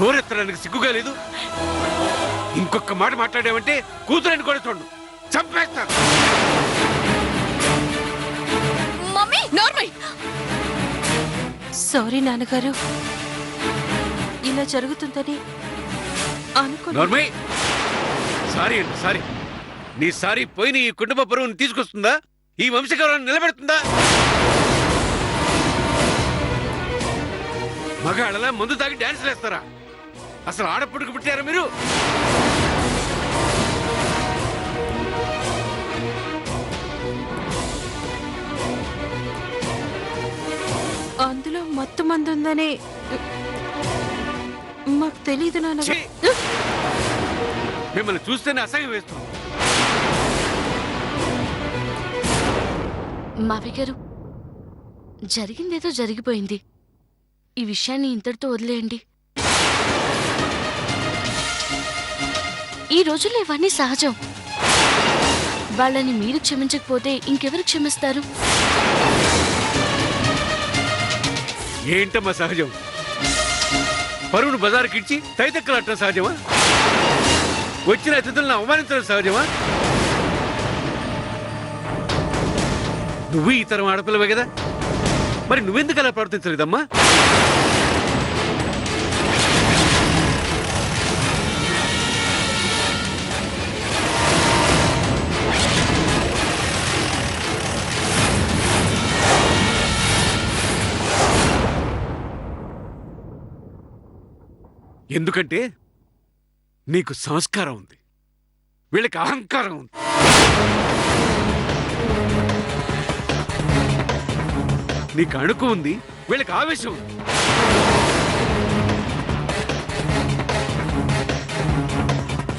నోరెత్తడానికి సిగ్గుగా లేదు. ఇంకొక మాట మాట్లాడామంటే కూతురని కూడా చూడు, చంపేస్తాను. సారీ నాన్నగారు, ఇలా జరుగుతుందని అనుకో. నోర్మయ్, సారీ అండి, సారీ. నీ సారీ పోయిన ఈ కుటుంబ పరువుని తీసుకొస్తుందా? ఈ వంశగౌరవాన్ని నిలబెడుతుందా? మగాళ్ళలా మందు తాగి డాన్స్ వేస్తారా? అసలు ఆడపుడుకు పుట్టారా మీరు? అందులో మత్తు మంది ఉందని మాకు తెలీదు నాన్న. మిమ్మల్ని చూస్తేనే అసహ్యం వేస్తుంది. మావి గారు, జరిగిందేదో జరిగిపోయింది. ఈ విషయాన్ని ఇంతటితో వదిలేయండి. ఈ రోజుల్లో ఇవన్నీ సహజం. వాళ్ళని మీరు క్షమించకపోతే ఇంకెవరు క్షమిస్తారు? ఏంటమ్మా సహజం? పరువును బజారుకిచ్చి తైతక్కలట్టడం సహజమా? వచ్చిన అతిథులను అవమానించడం సహజమా? నువ్వు ఈ తరం ఆడపిల్లవే కదా, మరి నువ్వెందుకు అలా ప్రవర్తించలేదమ్మా? ఎందుకంటే నీకు సంస్కారం ఉంది, వీళ్ళకి అహంకారం ఉంది. నీకు అణుకు ఉంది, వీళ్ళకి ఆవేశం ఉంది.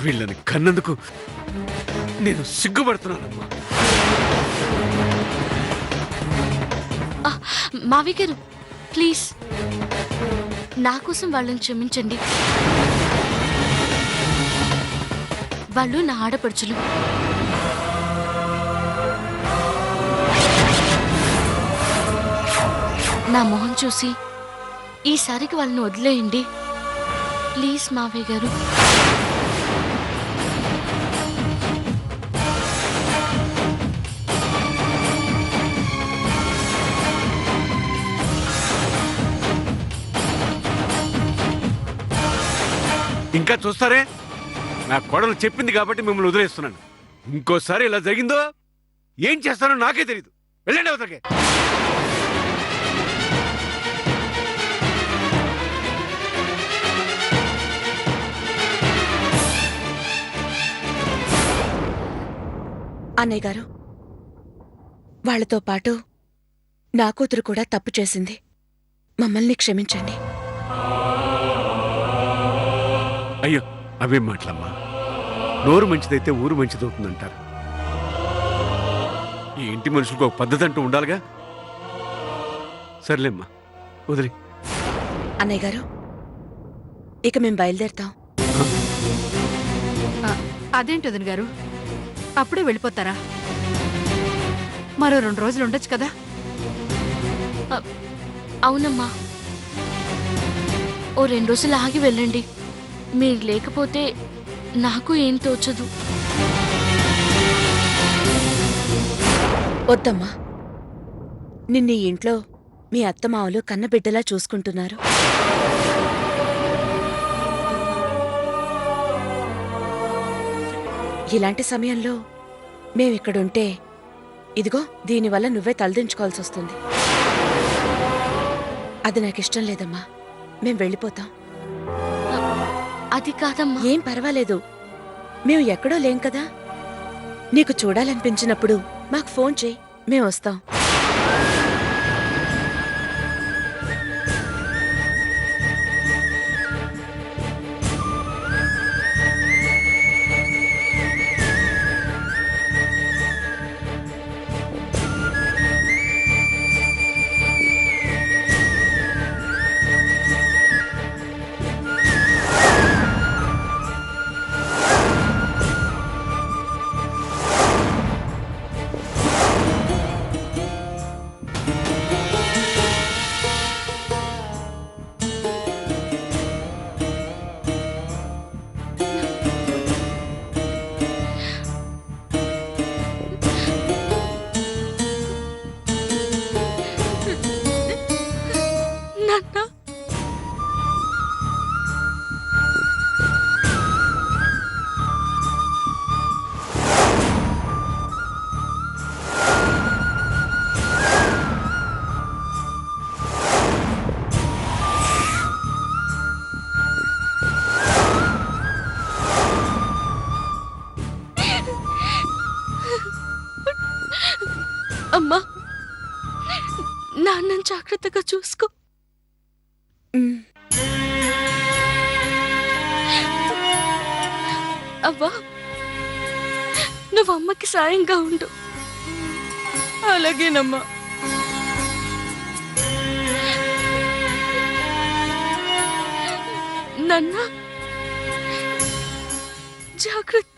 వీళ్ళని కన్నందుకు నేను సిగ్గుపడుతున్నానమ్మా. మావి గారు, ప్లీజ్ నా కోసం వాళ్ళని క్షమించండి. వాళ్ళు నా ఆడపడుచులు. నా మొహం చూసి ఈసారికి వాళ్ళని వదిలేయండి ప్లీజ్ మావయ్య గారు. ఇంకా చూస్తారే? నా కోడలు చెప్పింది కాబట్టి మిమ్మల్ని వదిలేస్తున్నాను. ఇంకోసారి ఇలా జరిగిందో ఏం చేస్తానో నాకే తెలీదు. వెళ్ళండి అవతలకే. అన్నయ్య గారు, వాళ్లతో పాటు నా కూతురు కూడా తప్పు చేసింది. మమ్మల్ని క్షమించండి. అయ్యో, అవే మాటలమ్మా. నోరు మంచిదైతే ఊరు మంచిదవుతుందంటారు. ఈ ఇంటి మనుషులకు ఒక పద్ధతి అంటూ ఉండాలిగా. సర్లేమ్మా, వదిలి. అన్నయ్య గారు, ఇక మేం బయలుదేరుతాం. అదేంటి వదిన గారు, అప్పుడే వెళ్ళిపోతారా? మరో 2 రోజులు ఉండొచ్చు కదా? అవునమ్మా, ఓ 2 రోజులు ఆగి వెళ్ళండి. మీరు లేకపోతే నాకు ఏం తోచదు. వద్దమ్మా, నిన్న ఈ ఇంట్లో మీ అత్తమావలు కన్నబిడ్డలా చూసుకుంటున్నారు. ఇలాంటి సమయంలో మేమిక్కడుంటే ఇదిగో దీనివల్ల నువ్వే తలదించుకోవాల్సి వస్తుంది. అది నాకిష్టం లేదమ్మా. మేం వెళ్ళిపోతాం. అది కాదమ్మా. ఏం పర్వాలేదు, మేము ఎక్కడో లేం కదా. నీకు చూడాలనిపించినప్పుడు మాకు ఫోన్ చేయి, మేం వస్తాం. నాన్నని జాగ్రత్తగా చూసుకో. ఉమ్, అవ్వా, నువ్వు అమ్మకి సాయంగా ఉండు. అలాగేనమ్మా. నాన్న జాగ్రత్త.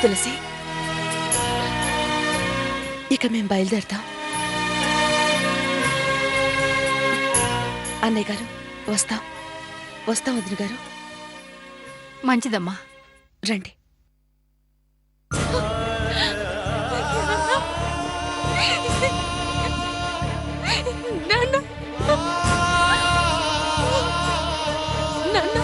తులసి, ఇక మేం బయలుదేరతాం. అన్నయ్య గారు, వస్తాం వస్తాం వదిన గారు. మంచిదమ్మా. రండి. నాన్న, నాన్న,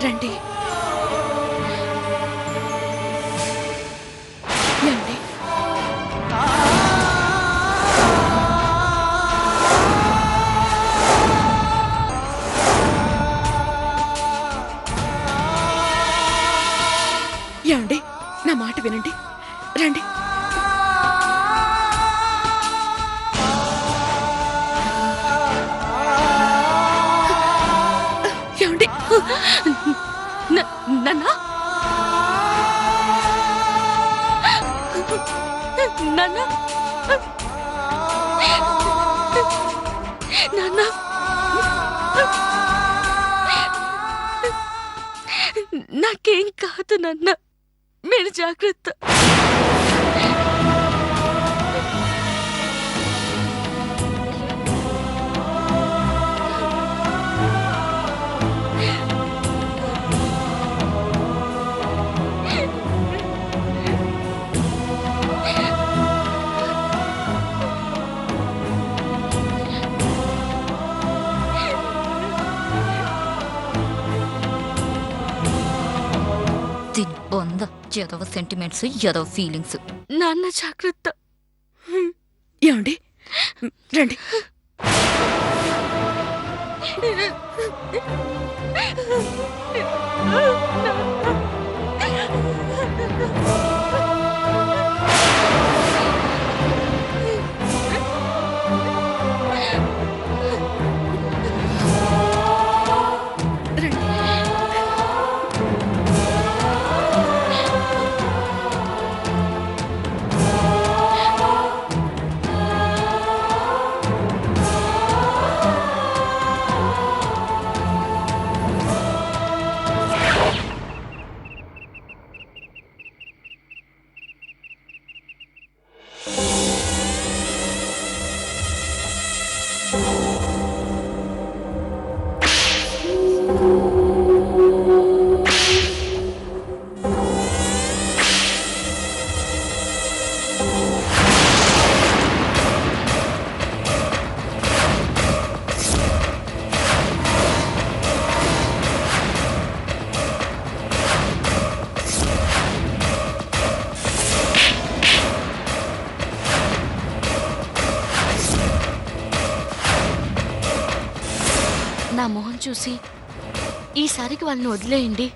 రండి. ఏమండి? ఏమండి, నా మాట వినండి. రండి. ఏమండి? నాన్న, నాన్న, నాన్న, నాకేం కాదు నాన్న, మీరు జాగ్రత్త. బొంద ఎదవ సెంటిమెంట్స్, ఎదవ ఫీలింగ్స్. నాన్న జాగ్రత్త. ఏమండి? రండి. నా మొహం చూసి ఈసారికి వాళ్ళని వదిలేయండి.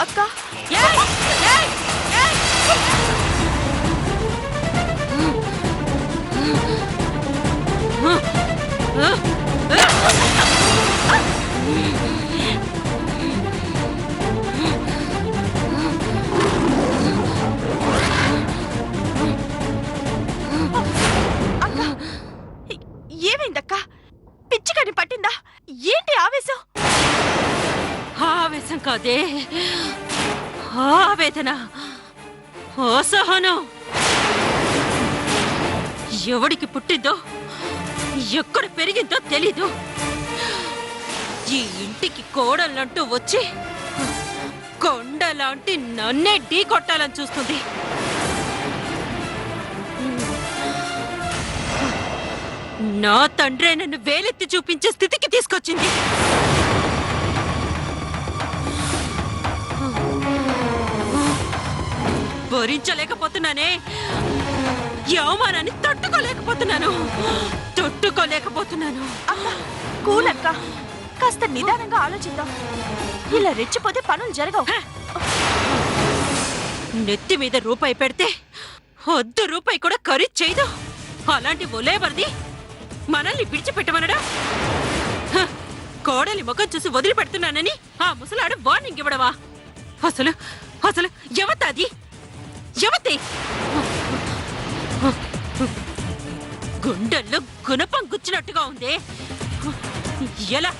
అక్క ఏయ్! ఏయ్! ఏయ్! ఏమైందక్క? పిచ్చికని పట్టిందా? ఏంటి ఆవేశం? ఆవేశం కాదే, ఆవేదన, అసహనం. ఎవడికి పుట్టిందో, ఎక్కడ పెరిగిందో తెలీదు. ఈ ఇంటికి కోడలంటూ వచ్చి కొండలాంటి నన్నే ఢీ కొట్టాలని చూస్తుంది. నా తండ్రే నన్ను వేలెత్తి చూపించే స్థితికి తీసుకొచ్చింది. భరించలేకపోతున్నానే, ఈ అవమానాన్ని తట్టుకోలేకపోతున్నాను. అక్క కూలక్క, కాస్త నిదానంగా ఆలోచిద్దాం. ఇలా రెచ్చిపోతే పనులు జరగవు. నెత్తి మీద రూపాయి పెడితే ₹1 కూడా ఖరీదు చేయదు. అలాంటి ఒలేవర్ది మనల్ని విడిచిపెట్టమనడా? కోడలి ముఖం చూసి వదిలిపెడుతున్నానని ఆ ముసలాడు వార్నింగ్ ఇవ్వడవా? అసలు అసలు ఎవతది? ఎవతే? గుండెల్లో గుణపం గుచ్చినట్టుగా ఉంది. ఎలా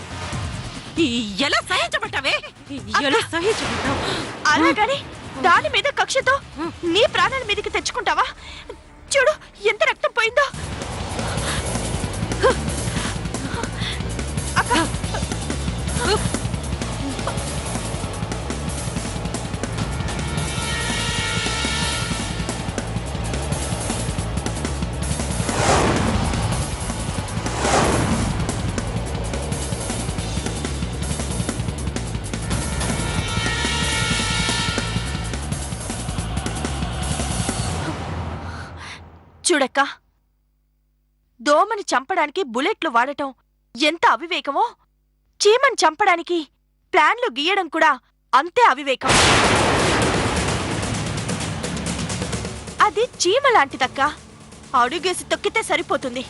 ఎలా సహించబట్టావే? ఎలా సహించబట్టావు? అలాగని దాని మీద కక్షతో నీ ప్రాణాల మీదకి తెచ్చుకుంటావా? చూడు ఎంత రక్తం పోయిందో. అక్క చూడక్క, దోమని చంపడానికి బుల్లెట్లు వాడటం ఎంత అవివేకమో, చీమని చంపడానికి ప్లాన్లు గీయడం కూడా అంతే అవివేకం. అది చీమ లాంటిదక్క, అడుగేసి తొక్కితే సరిపోతుంది.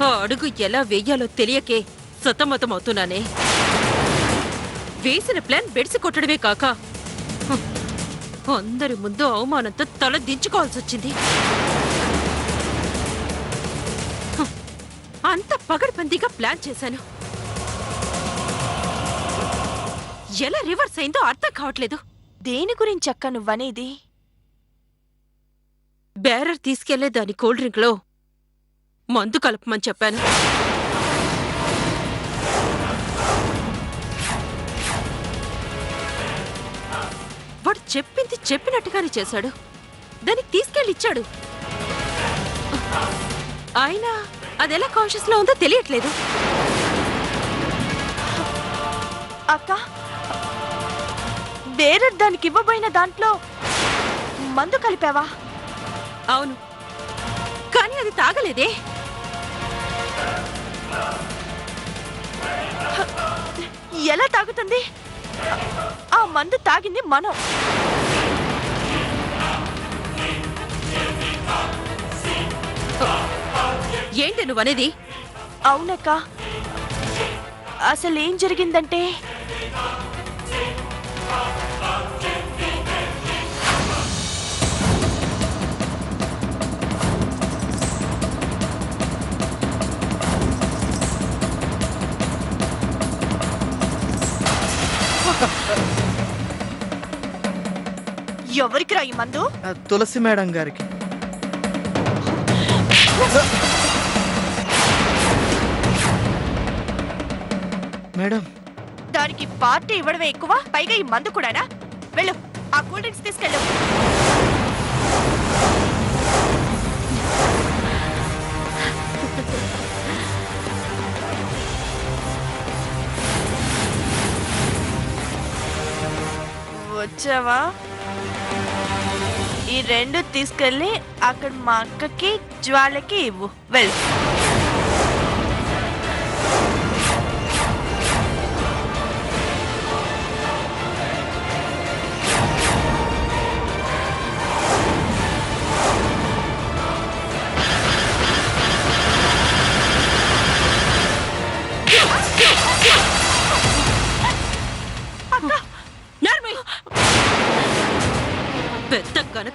ఆ అడుగు ఎలా వేయాలో తెలియకే సతమతమవుతున్నానే. వేసిన ప్లాన్ బెడిసి కొట్టడమే కాక అందరి ముందు అవమానంతో తల దించుకోవాల్సి వచ్చింది. అంత పగడ్బందీగా ప్లాన్ చేశాను. ఎలా రివర్స్ అయిందో అర్థం కావట్లేదు. దేని గురించి అక్క నువ్వనేది? బేరర్ తీసుకెళ్లే దాని కూల్ డ్రింక్ లో మందు కలపమని చెప్పాను. వాడు చెప్పింది చెప్పినట్టుగానే చేశాడు. దానికి తీసుకెళ్ళి ఇచ్చాడు. అయినా అదెలా కాన్షియస్ లో ఉందో తెలియట్లేదు. అక్క, వేరే దానికి ఇవ్వబోయిన దాంట్లో మందు కలిపావా? అవును, కానీ అది తాగలేదే. ఎలా తాగుతుంది? ఆ మందు తాగింది మనం. ఏంటి నువ్వనేది? అవునక్క, అసలేం జరిగిందంటే ఎవరికి ఈ మందు? తులసి మేడం గారికి. మేడం, దానికి పార్టీ ఇవ్వడమే ఎక్కువ, పైగా ఈ మందు కూడానా? వెళ్ళు, ఆ కూల్ డ్రింక్స్ తీసుకెళ్ళు. వచ్చావా? ఈ 2 తీసుకెళ్ళి అక్కడ మా అక్కకి జ్వాలకి ఇవ్వు. వెళ్ళు.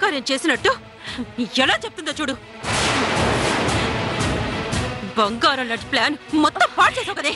ఘనకార్యం చేసినట్టు ఎలా చెప్తుందో చూడు. బంగారం లాంటి ప్లాన్ మొత్తం పాడు చేసావు కదే.